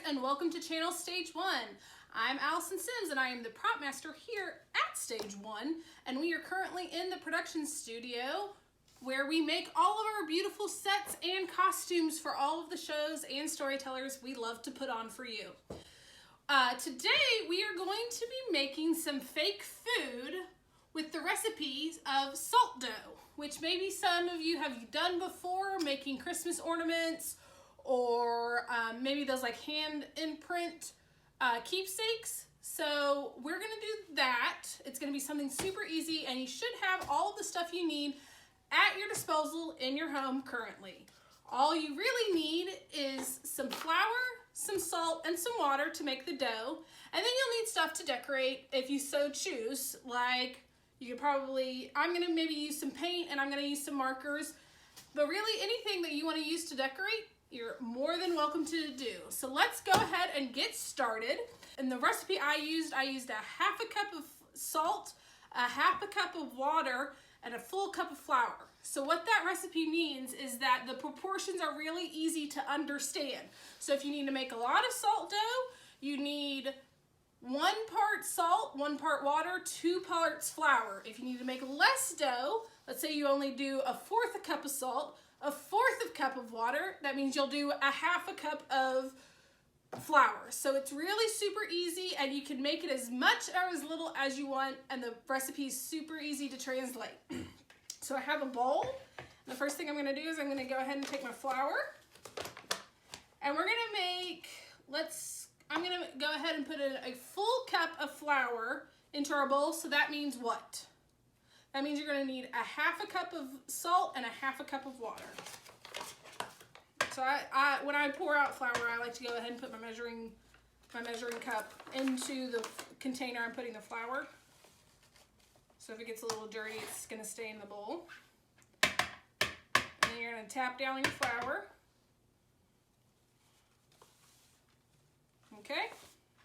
and welcome to Channel StageONE. I'm Allison Sims and I am the prop master here at StageONE, and we are currently in the production studio where we make all of our beautiful sets and costumes for all of the shows and storytellers we love to put on for you. Today we are going to be making some fake food with the recipes of salt dough, which maybe some of you have done before, making Christmas ornaments, or maybe those like hand imprint keepsakes. So we're gonna do that. It's gonna be something super easy, and you should have all the stuff you need at your disposal in your home currently. All you really need is some flour, some salt, and some water to make the dough. And then you'll need stuff to decorate if you so choose. Like, you could probably, I'm gonna maybe use some paint, and I'm gonna use some markers. But really anything that you wanna use to decorate, you're more than welcome to do. So let's go ahead and get started. In the recipe I used a half a cup of salt, a half a cup of water, and a full cup of flour. So what that recipe means is that the proportions are really easy to understand. So if you need to make a lot of salt dough, you need 1 part salt, 1 part water, 2 parts flour. If you need to make less dough, let's say you only do 1/4 cup of salt, 1/4 cup of water, that means you'll do a half a cup of flour. So it's really super easy, and you can make it as much or as little as you want, and the recipe is super easy to translate. So I have a bowl. The first thing I'm gonna do is I'm gonna go ahead and take my flour, and we're gonna make, I'm gonna go ahead and put in a full cup of flour into our bowl. So that means what? That means you're gonna need a half a cup of salt and a half a cup of water. So when I pour out flour, I like to go ahead and put my measuring cup into the container I'm putting the flour. So if it gets a little dirty, it's gonna stay in the bowl. And then you're gonna tap down your flour. Okay,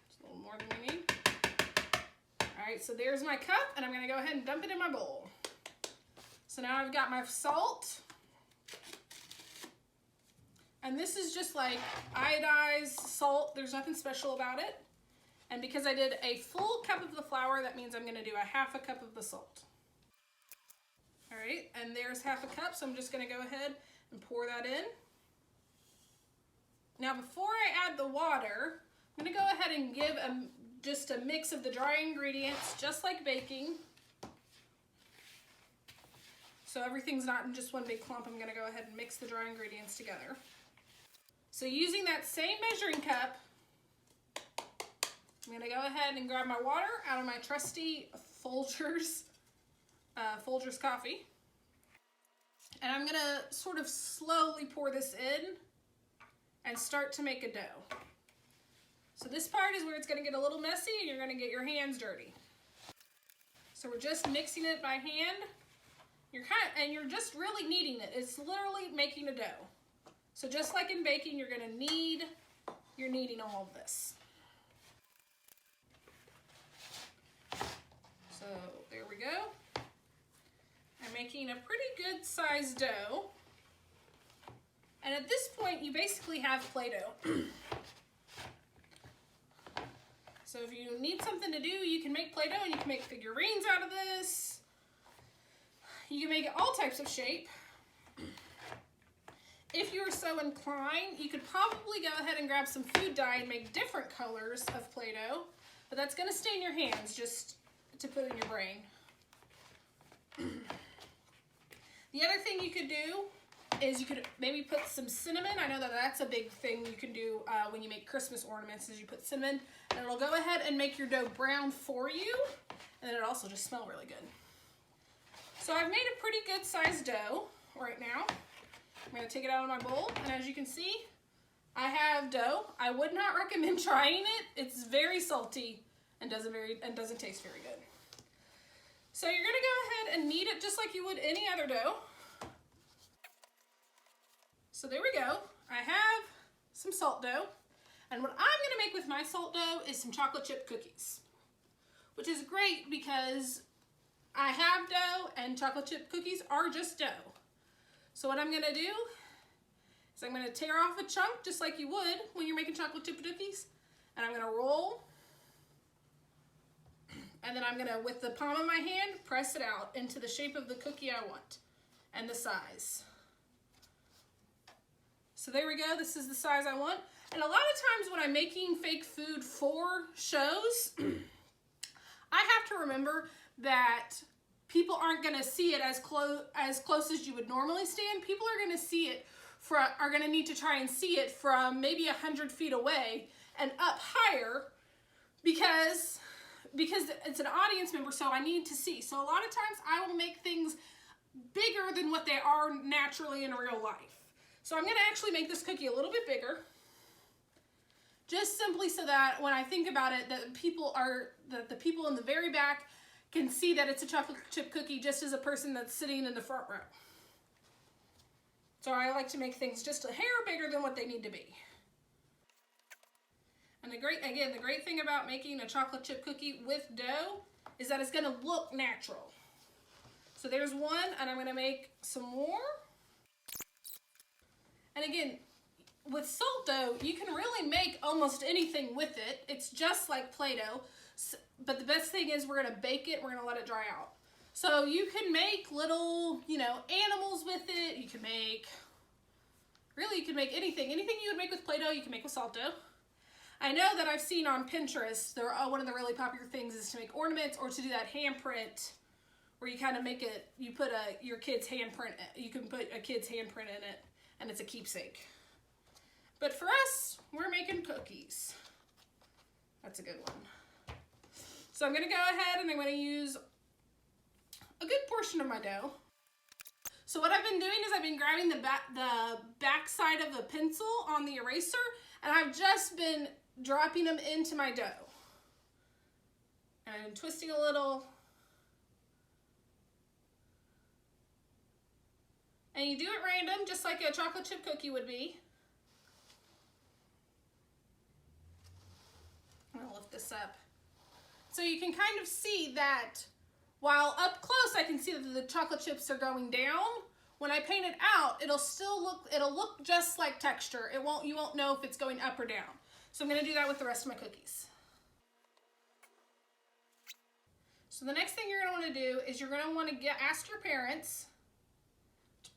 just a little more than we need. All right, so there's my cup, and I'm gonna go ahead and dump it in my bowl. So now I've got my salt. And this is just like iodized salt. There's nothing special about it. And because I did a full cup of the flour, that means I'm gonna do a half a cup of the salt. All right, and there's half a cup, so I'm just gonna go ahead and pour that in. Now before I add the water, I'm gonna go ahead and give just a mix of the dry ingredients, just like baking. So everything's not in just one big clump. I'm gonna go ahead and mix the dry ingredients together. So using that same measuring cup, I'm gonna go ahead and grab my water out of my trusty Folgers coffee. And I'm gonna sort of slowly pour this in and start to make a dough. So this part is where it's gonna get a little messy and you're gonna get your hands dirty. So we're just mixing it by hand. You're just really kneading it. It's literally making a dough. So just like in baking, you're kneading all of this. So there we go. I'm making a pretty good sized dough. And at this point, you basically have Play-Doh. So if you need something to do, you can make Play-Doh, and you can make figurines out of this. You can make it all types of shape. If you're so inclined, you could probably go ahead and grab some food dye and make different colors of Play-Doh, but that's gonna stain your hands just to put in your brain. The other thing you could do is you could maybe put some cinnamon. I know that that's a big thing you can do when you make Christmas ornaments, is you put cinnamon, and it'll go ahead and make your dough brown for you, and then it'll also just smell really good. So I've made a pretty good sized dough right now. I'm gonna take it out of my bowl, and as you can see, I have dough. I would not recommend trying it. It's very salty and doesn't taste very good. So you're gonna go ahead and knead it just like you would any other dough. So there we go. I have some salt dough, and what I'm gonna make with my salt dough is some chocolate chip cookies, which is great because I have dough, and chocolate chip cookies are just dough. So what I'm gonna do So I'm going to tear off a chunk just like you would when you're making chocolate chip cookies. And I'm going to roll. And then I'm going to, with the palm of my hand, press it out into the shape of the cookie I want and the size. So there we go. This is the size I want. And a lot of times when I'm making fake food for shows, I have to remember that people aren't going to see it as close as you would normally stand. People are going to see it are going to need to try and see it from maybe 100 feet away and up higher because it's an audience member, so I need to see. So a lot of times I will make things bigger than what they are naturally in real life. So I'm going to actually make this cookie a little bit bigger, just simply so that when I think about it, that the people in the very back can see that it's a chocolate chip cookie just as a person that's sitting in the front row. So I like to make things just a hair bigger than what they need to be. And the great thing about making a chocolate chip cookie with dough is that it's going to look natural. So there's one, and I'm going to make some more. And again, with salt dough, you can really make almost anything with it. It's just like Play-Doh, but the best thing is we're going to bake it. We're going to let it dry out. So you can make little, animals with it. You can make anything. Anything you would make with Play-Doh, you can make with salt dough. I know that I've seen on Pinterest, one of the really popular things is to make ornaments or to do that handprint where you kind of make it, you put your kid's handprint, you can put a kid's handprint in it and it's a keepsake. But for us, we're making cookies. That's a good one. So I'm going to go ahead and I'm going to use a good portion of my dough. So what I've been doing is I've been grabbing the back side of the pencil on the eraser, and I've just been dropping them into my dough. And twisting a little. And you do it random, just like a chocolate chip cookie would be. I'm going to lift this up. So you can kind of see that while up close I can see that the chocolate chips are going down. When I paint it out, it'll look just like texture. You won't know if it's going up or down. So I'm going to do that with the rest of my cookies. So the next thing you're going to want to do is you're going to want to ask your parents to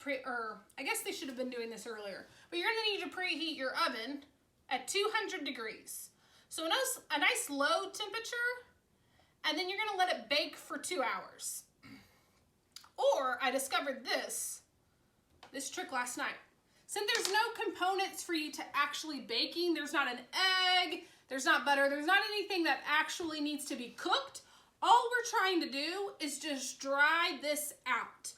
I guess they should have been doing this earlier, but you're going to need to preheat your oven at 200 degrees. So a nice low temperature, and then you're going to let it bake for 2 hours. Or I discovered this trick last night. Since there's no components for you to actually baking, there's not an egg, there's not butter, there's not anything that actually needs to be cooked. All we're trying to do is just dry this out.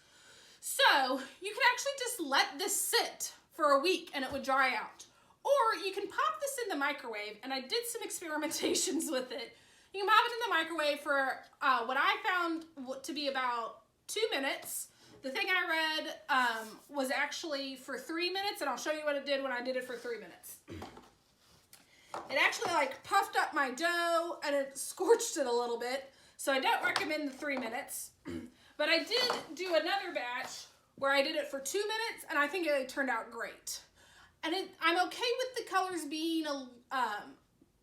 So you can actually just let this sit for a week and it would dry out. Or you can pop this in the microwave, and I did some experimentations with it. You can pop it in the microwave for what I found to be about 2 minutes. The thing I read was actually for 3 minutes, and I'll show you what it did when I did it for 3 minutes. It actually puffed up my dough and it scorched it a little bit, so I don't recommend the 3 minutes. But I did do another batch where I did it for 2 minutes, and I think it turned out great. And I'm okay with the colors being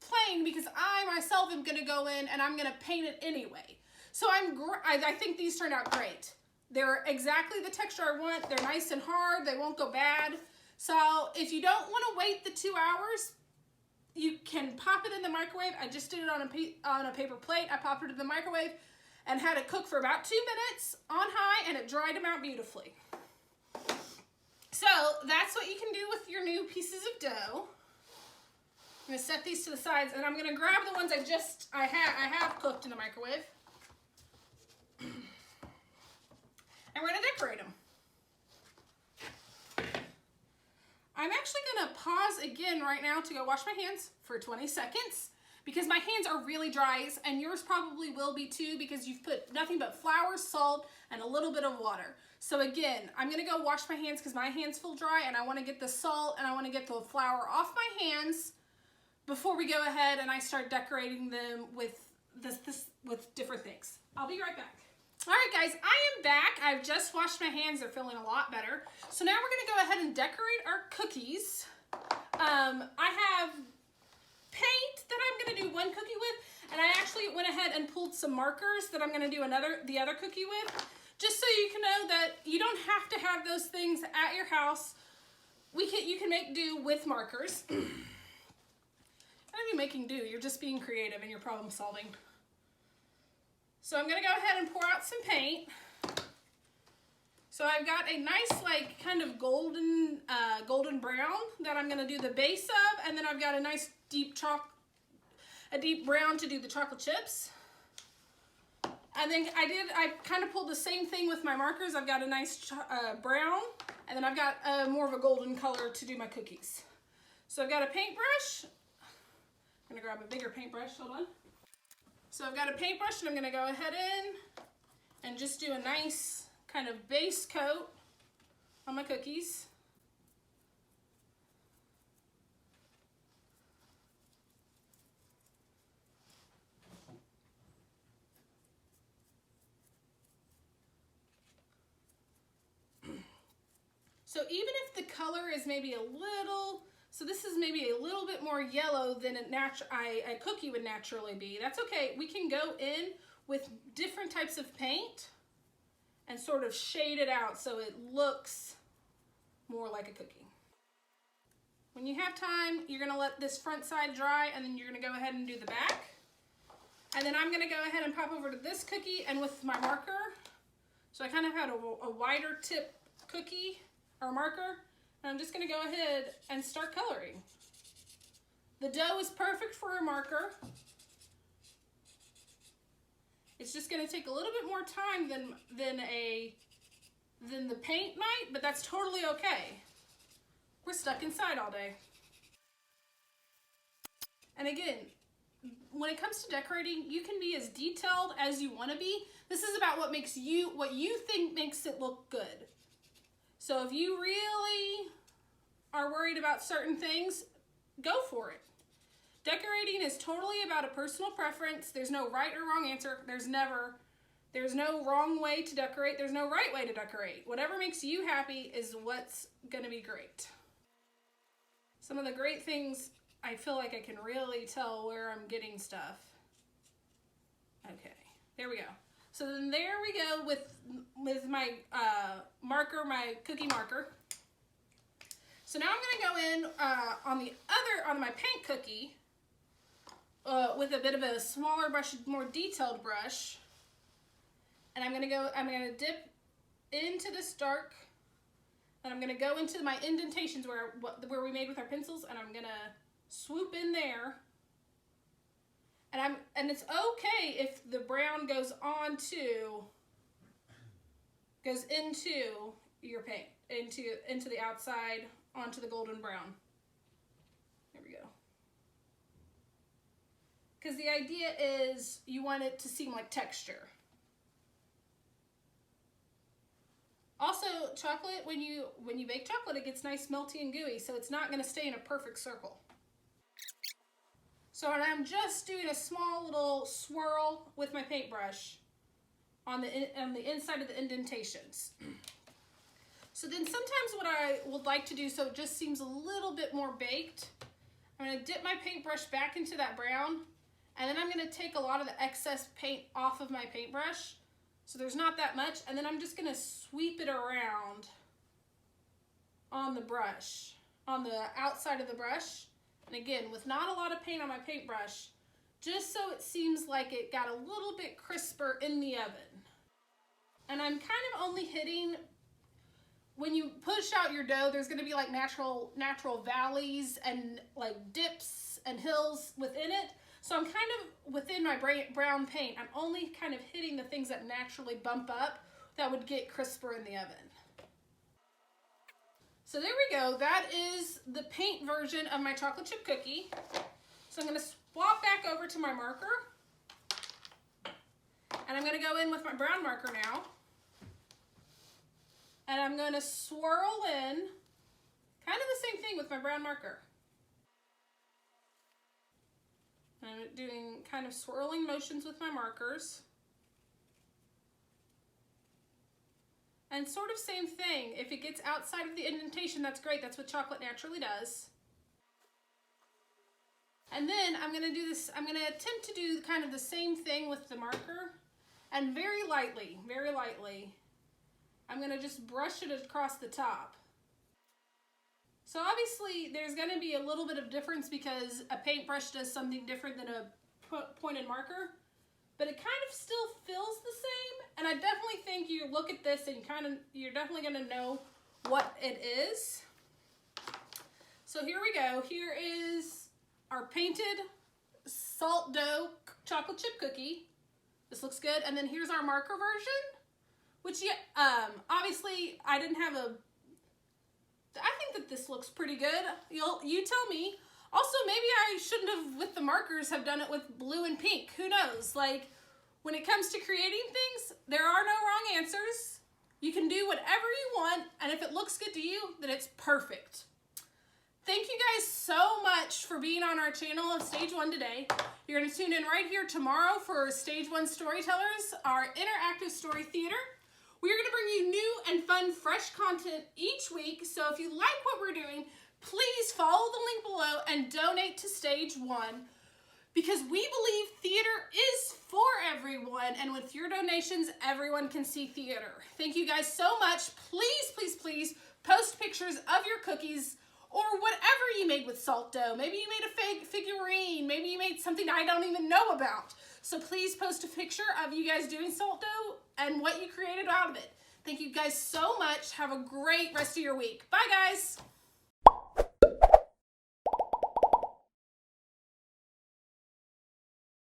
plain because I myself am going to go in and I'm going to paint it anyway. So I think these turned out great. They're exactly the texture I want. They're nice and hard. They won't go bad. So if you don't want to wait the 2 hours, you can pop it in the microwave. I just did it on a paper plate. I popped it in the microwave and had it cook for about 2 minutes on high, and it dried them out beautifully. So that's what you can do with your new pieces of dough. I'm going to set these to the sides, and I'm going to grab the ones I have cooked in the microwave. And we're going to decorate them. I'm actually going to pause again right now to go wash my hands for 20 seconds because my hands are really dry, and yours probably will be too because you've put nothing but flour, salt, and a little bit of water. So again, I'm going to go wash my hands because my hands feel dry, and I want to get the salt and I want to get the flour off my hands before we go ahead and I start decorating them with with different things. I'll be right back. All right, guys, I am back. I've just washed my hands. They're feeling a lot better. So now we're going to go ahead and decorate our cookies. I have paint that I'm going to do one cookie with, and I actually went ahead and pulled some markers that I'm going to do the other cookie with, just so you can know that you don't have to have those things at your house. You can make do with markers. I don't be making do, you're just being creative and you're problem solving. So I'm going to go ahead and pour out some paint. So I've got a nice, like, kind of golden brown that I'm going to do the base of, and then I've got a nice deep brown to do the chocolate chips. And then I kind of pulled the same thing with my markers. I've got a nice brown, and then I've got more of a golden color to do my cookies. So I've got a paintbrush. I'm going to grab a bigger paintbrush, hold on. So I've got a paintbrush, and I'm going to go ahead in and just do a nice kind of base coat on my cookies. So even if the color is maybe a little, so this is maybe a little bit more yellow than a cookie would naturally be, that's okay. We can go in with different types of paint and sort of shade it out so it looks more like a cookie. When you have time, you're gonna let this front side dry, and then you're gonna go ahead and do the back. And then I'm gonna go ahead and pop over to this cookie, and with my marker, so I kind of had a wider tip cookie or marker, and I'm just gonna go ahead and start coloring. The dough is perfect for a marker. It's just gonna take a little bit more time than the paint might, but that's totally okay. We're stuck inside all day. And again, when it comes to decorating, you can be as detailed as you want to be. This is about what you think makes it look good. So if you really are worried about certain things, go for it. Decorating is totally about a personal preference. There's no right or wrong answer. There's no wrong way to decorate. There's no right way to decorate. Whatever makes you happy is what's gonna be great. Some of the great things, I feel like I can really tell where I'm getting stuff. Okay, there we go. So then there we go with my marker, my cookie marker. So now I'm gonna go in on my paint cookie with a bit of a smaller brush, more detailed brush. And I'm gonna dip into this dark, and I'm gonna go into my indentations where we made with our pencils, and I'm gonna swoop in there. And it's okay if the brown goes into your paint, into the outside, onto the golden brown. There we go. Because the idea is you want it to seem like texture. Also, chocolate, when you bake chocolate, it gets nice melty and gooey, so it's not going to stay in a perfect circle. So I'm just doing a small little swirl with my paintbrush on the inside of the indentations. So then sometimes what I would like to do, so it just seems a little bit more baked, I'm going to dip my paintbrush back into that brown, and then I'm going to take a lot of the excess paint off of my paintbrush, so there's not that much, and then I'm just going to sweep it around on the brush, on the outside of the brush. And again, with not a lot of paint on my paintbrush, just so it seems like it got a little bit crisper in the oven. And I'm kind of only hitting, when you push out your dough, there's gonna be like natural valleys and like dips and hills within it. So I'm kind of, within my brown paint, I'm only kind of hitting the things that naturally bump up that would get crisper in the oven. So there we go. That is the paint version of my chocolate chip cookie. So I'm going to swap back over to my marker. And I'm going to go in with my brown marker now. And I'm going to swirl in, kind of the same thing with my brown marker. I'm doing kind of swirling motions with my markers. And sort of same thing. If it gets outside of the indentation, that's great. That's what chocolate naturally does. And then I'm gonna do this, I'm gonna attempt to do kind of the same thing with the marker. And very lightly, I'm gonna just brush it across the top. So obviously there's gonna be a little bit of difference because a paintbrush does something different than a pointed marker, but it kind of still feels the same. And I definitely think you look at this and you're definitely gonna know what it is. So here we go. Here is our painted salt dough chocolate chip cookie. This looks good. And then here's our marker version, which obviously I didn't have a, I think that this looks pretty good. You tell me. Also, maybe I shouldn't have, with the markers, have done it with blue and pink. Who knows? Like, when it comes to creating things, there are no wrong answers. You can do whatever you want, and if it looks good to you, then it's perfect. Thank you guys so much for being on our channel of Stage One today. You're going to tune in right here tomorrow for Stage One Storytellers, our interactive story theater. We are going to bring you new and fun, fresh content each week. So if you like what we're doing, please follow the link below and donate to Stage One, because we believe theater is for everyone, and with your donations, everyone can see theater. Thank you guys so much. Please, please, please post pictures of your cookies or whatever you made with salt dough. Maybe you made a fake figurine. Maybe you made something I don't even know about. So please post a picture of you guys doing salt dough and what you created out of it. Thank you guys so much. Have a great rest of your week. Bye, guys.